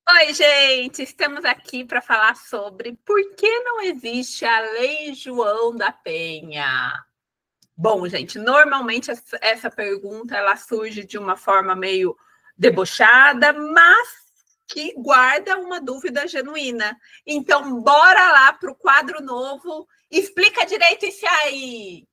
Oi, gente! Estamos aqui para falar sobre por que não existe a Lei João da Penha. Bom, gente, normalmente essa pergunta ela surge de uma forma meio debochada, mas que guarda uma dúvida genuína. Então, bora lá para o quadro novo. Explica direito isso aí!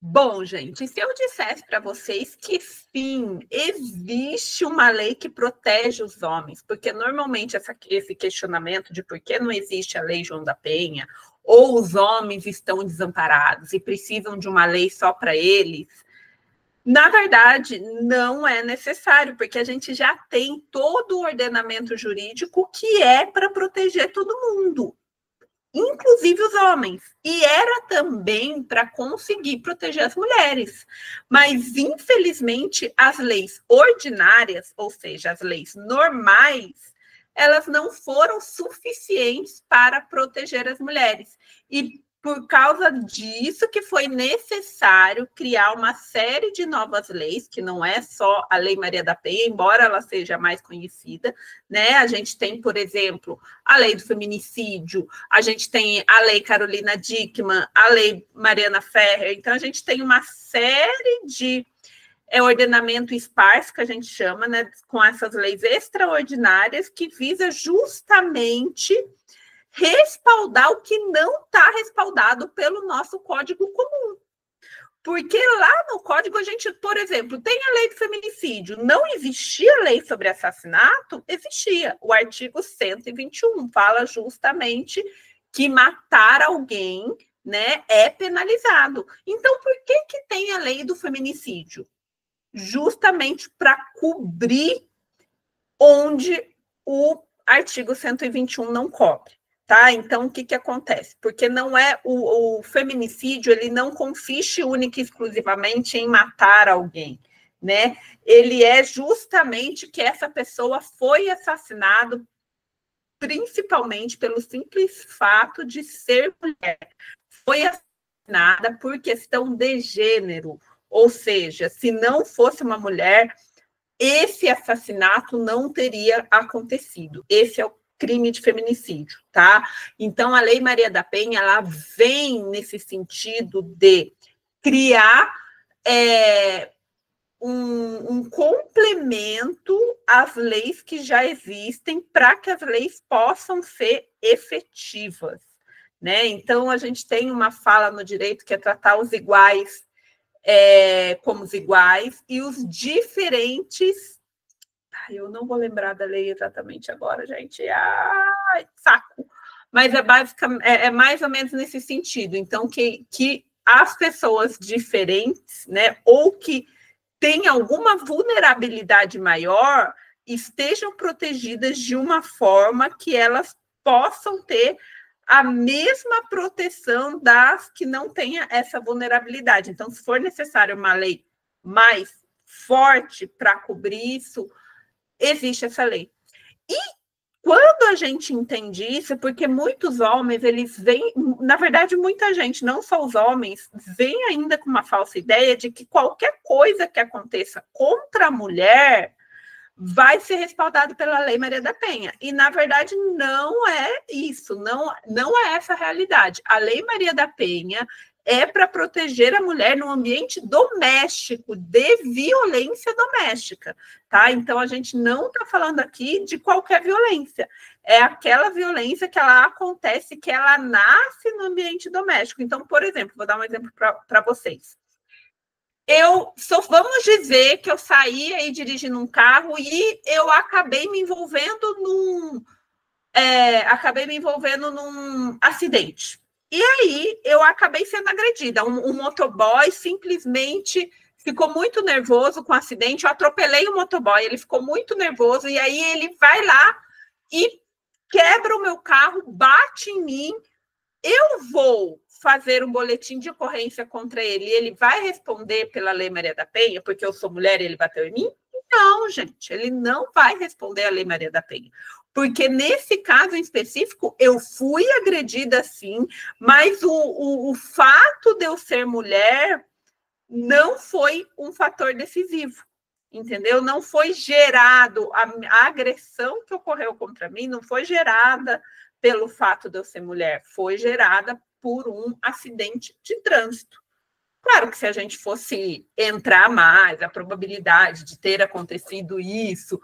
Bom, gente, se eu dissesse para vocês que sim, existe uma lei que protege os homens, porque normalmente esse questionamento de por que não existe a lei João da Penha, ou os homens estão desamparados e precisam de uma lei só para eles, na verdade, não é necessário, porque a gente já tem todo o ordenamento jurídico que é para proteger todo mundo, inclusive os homens, e era também para conseguir proteger as mulheres. Mas, infelizmente, as leis ordinárias, ou seja, as leis normais, elas não foram suficientes para proteger as mulheres. E por causa disso que foi necessário criar uma série de novas leis, que não é só a Lei Maria da Penha, embora ela seja mais conhecida, né? A gente tem, por exemplo, a lei do feminicídio, a gente tem a lei Carolina Dickmann, a lei Mariana Ferrer, então a gente tem uma série de ordenamento esparso, que a gente chama, né, com essas leis extraordinárias, que visa justamente respaldar o que não está respaldado pelo nosso Código Comum. Porque lá no código a gente, por exemplo, tem a lei do feminicídio. Não existia lei sobre assassinato? Existia. O artigo 121 fala justamente que matar alguém, né, é penalizado. Então, por que tem a lei do feminicídio? Justamente para cobrir onde o artigo 121 não cobre. Tá? Então, o que acontece? Porque não é o feminicídio, ele não consiste única e exclusivamente em matar alguém, né? Ele é justamente que essa pessoa foi assassinada principalmente pelo simples fato de ser mulher. Foi assassinada por questão de gênero, ou seja, se não fosse uma mulher, esse assassinato não teria acontecido. Esse é o crime de feminicídio, tá? Então, a Lei Maria da Penha, ela vem nesse sentido de criar um complemento às leis que já existem para que as leis possam ser efetivas, né? Então, a gente tem uma fala no direito que é tratar os iguais como os iguais e os diferentes. Eu não vou lembrar da lei exatamente agora, gente. Ai, saco. Mas é mais ou menos nesse sentido. Então, que as pessoas diferentes, né, ou que têm alguma vulnerabilidade maior, estejam protegidas de uma forma que elas possam ter a mesma proteção das que não tenham essa vulnerabilidade. Então, se for necessário uma lei mais forte para cobrir isso, existe essa lei. E quando a gente entende isso, porque muitos homens, eles vêm, na verdade, muita gente, não só os homens, vem ainda com uma falsa ideia de que qualquer coisa que aconteça contra a mulher vai ser respaldado pela Lei Maria da Penha. E, na verdade, não é isso, não é essa a realidade. A Lei Maria da Penha é para proteger a mulher no ambiente doméstico, de violência doméstica, tá? Então, a gente não está falando aqui de qualquer violência. É aquela violência que ela acontece, que ela nasce no ambiente doméstico. Então, por exemplo, vou dar um exemplo para vocês. Vamos dizer que eu saí aí dirigindo um carro e eu acabei me envolvendo num acidente. E aí eu acabei sendo agredida. Um motoboy simplesmente ficou muito nervoso com o acidente. Eu atropelei o motoboy, ele ficou muito nervoso, e aí ele vai lá e quebra o meu carro, bate em mim. Eu vou fazer um boletim de ocorrência contra ele, e ele vai responder pela Lei Maria da Penha, porque eu sou mulher e ele bateu em mim? Não, gente, ele não vai responder a Lei Maria da Penha. Porque nesse caso em específico, eu fui agredida sim, mas o fato de eu ser mulher não foi um fator decisivo, entendeu? Não foi gerado, a agressão que ocorreu contra mim não foi gerada pelo fato de eu ser mulher, foi gerada por um acidente de trânsito. Claro que se a gente fosse entrar mais, a probabilidade de ter acontecido isso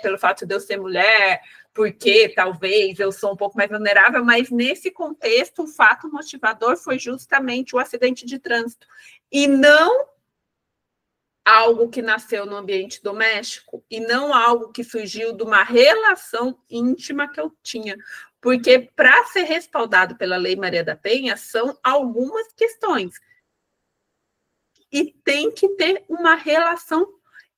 pelo fato de eu ser mulher, porque talvez eu sou um pouco mais vulnerável, mas nesse contexto o fato motivador foi justamente o acidente de trânsito. E não algo que nasceu no ambiente doméstico, e não algo que surgiu de uma relação íntima que eu tinha. Porque para ser respaldado pela Lei Maria da Penha, são algumas questões. E tem que ter uma relação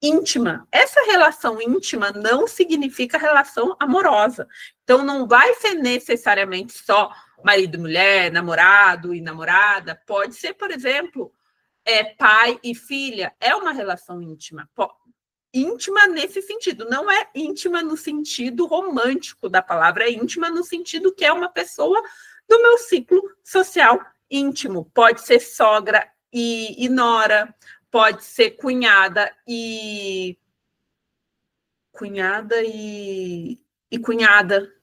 íntima. Essa relação íntima não significa relação amorosa. Então, não vai ser necessariamente só marido e mulher, namorado e namorada. Pode ser, por exemplo, pai e filha. É uma relação íntima. Íntima nesse sentido. Não é íntima no sentido romântico da palavra. É íntima no sentido que é uma pessoa do meu ciclo social íntimo. Pode ser sogra e nora, pode ser cunhada e cunhada,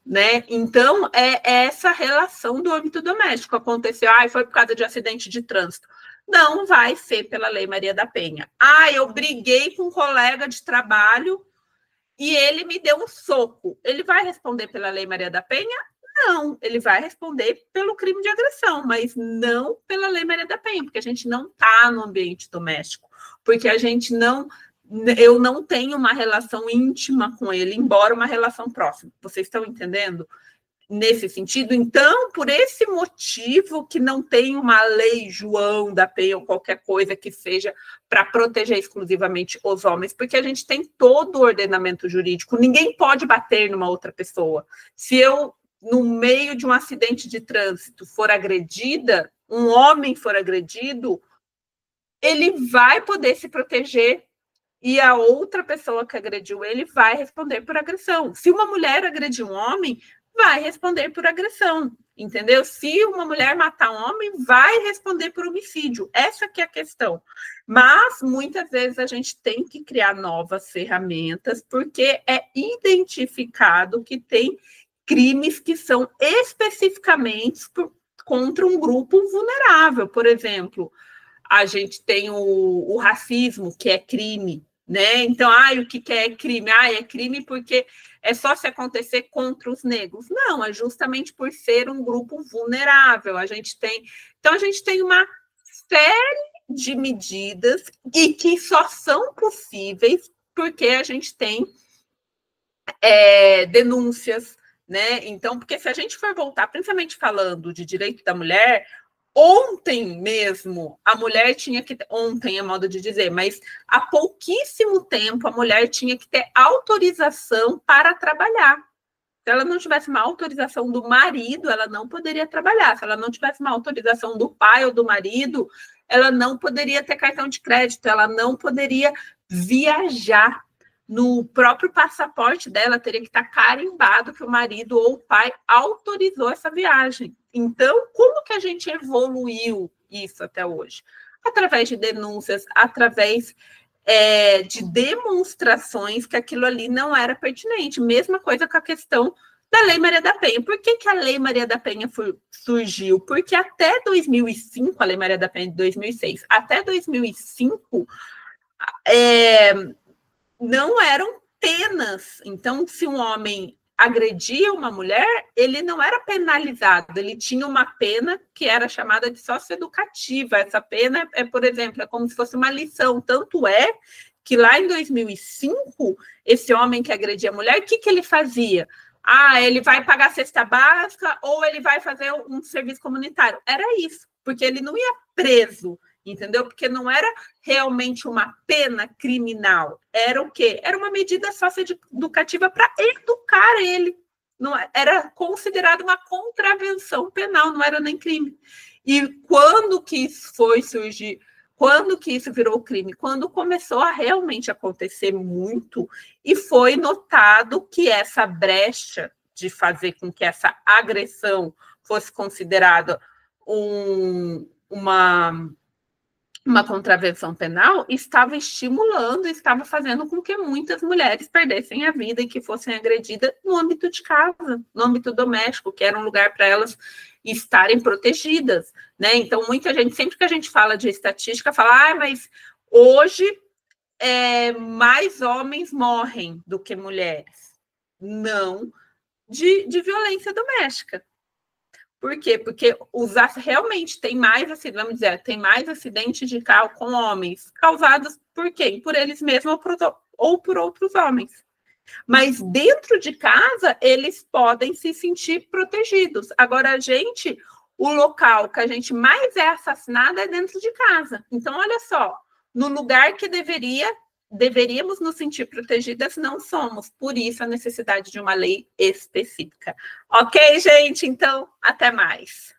né? Então, é essa relação do âmbito doméstico. Aconteceu, foi por causa de acidente de trânsito. Não vai ser pela Lei Maria da Penha. Eu briguei com um colega de trabalho e ele me deu um soco. Ele vai responder pela Lei Maria da Penha? Não, ele vai responder pelo crime de agressão, mas não pela Lei Maria da Penha, porque a gente não está no ambiente doméstico, porque eu não tenho uma relação íntima com ele, embora uma relação próxima. Vocês estão entendendo? Nesse sentido, então, por esse motivo que não tem uma lei João da Penha ou qualquer coisa que seja para proteger exclusivamente os homens, porque a gente tem todo o ordenamento jurídico, ninguém pode bater numa outra pessoa. Se eu, no meio de um acidente de trânsito, for agredida, um homem for agredido, ele vai poder se proteger e a outra pessoa que agrediu ele vai responder por agressão. Se uma mulher agredir um homem, vai responder por agressão, entendeu? Se uma mulher matar um homem, vai responder por homicídio. Essa que é a questão. Mas, muitas vezes, a gente tem que criar novas ferramentas, porque é identificado que tem crimes que são especificamente contra um grupo vulnerável. Por exemplo, a gente tem o racismo, que é crime, né? Então, o que é crime? É crime porque é só se acontecer contra os negros. Não, é justamente por ser um grupo vulnerável. Então, a gente tem uma série de medidas e que só são possíveis porque a gente tem denúncias, né? Então, porque se a gente for voltar, principalmente falando de direito da mulher, ontem mesmo, a mulher tinha que... Ontem é modo de dizer, mas há pouquíssimo tempo a mulher tinha que ter autorização para trabalhar. Se ela não tivesse uma autorização do marido, ela não poderia trabalhar. Se ela não tivesse uma autorização do pai ou do marido, ela não poderia ter cartão de crédito, ela não poderia viajar. No próprio passaporte dela, teria que estar carimbado que o marido ou o pai autorizou essa viagem. Então, como que a gente evoluiu isso até hoje? Através de denúncias, através de demonstrações que aquilo ali não era pertinente. Mesma coisa com a questão da Lei Maria da Penha. Por que a Lei Maria da Penha surgiu? Porque até 2005, a Lei Maria da Penha de 2006, até 2005, não eram penas. Então, se um homem agredia uma mulher, ele não era penalizado, ele tinha uma pena que era chamada de socioeducativa. Essa pena por exemplo, é como se fosse uma lição. Tanto é que lá em 2005, esse homem que agredia a mulher, o que ele fazia? Ele vai pagar a cesta básica ou ele vai fazer um serviço comunitário. Era isso, porque ele não ia preso, entendeu? Porque não era realmente uma pena criminal. Era o quê? Era uma medida socioeducativa para educar ele. Não era considerado uma contravenção penal, não era nem crime. E quando que foi surgir Quando que isso virou crime? Quando começou a realmente acontecer muito e foi notado que essa brecha de fazer com que essa agressão fosse considerada uma contravenção penal, estava estimulando, estava fazendo com que muitas mulheres perdessem a vida e que fossem agredidas no âmbito de casa, no âmbito doméstico, que era um lugar para elas estarem protegidas, né? Então, muita gente, sempre que a gente fala de estatística, fala, mas hoje mais homens morrem do que mulheres. Não de violência doméstica. Por quê? Porque realmente tem mais, vamos dizer, tem mais acidentes de carro com homens causados por quem? Por eles mesmos ou por outros homens. Mas dentro de casa, eles podem se sentir protegidos. Agora, o local que a gente mais é assassinada é dentro de casa. Então, olha só, no lugar que deveríamos nos sentir protegidas, não somos. Por isso, a necessidade de uma lei específica. Ok, gente? Então, até mais.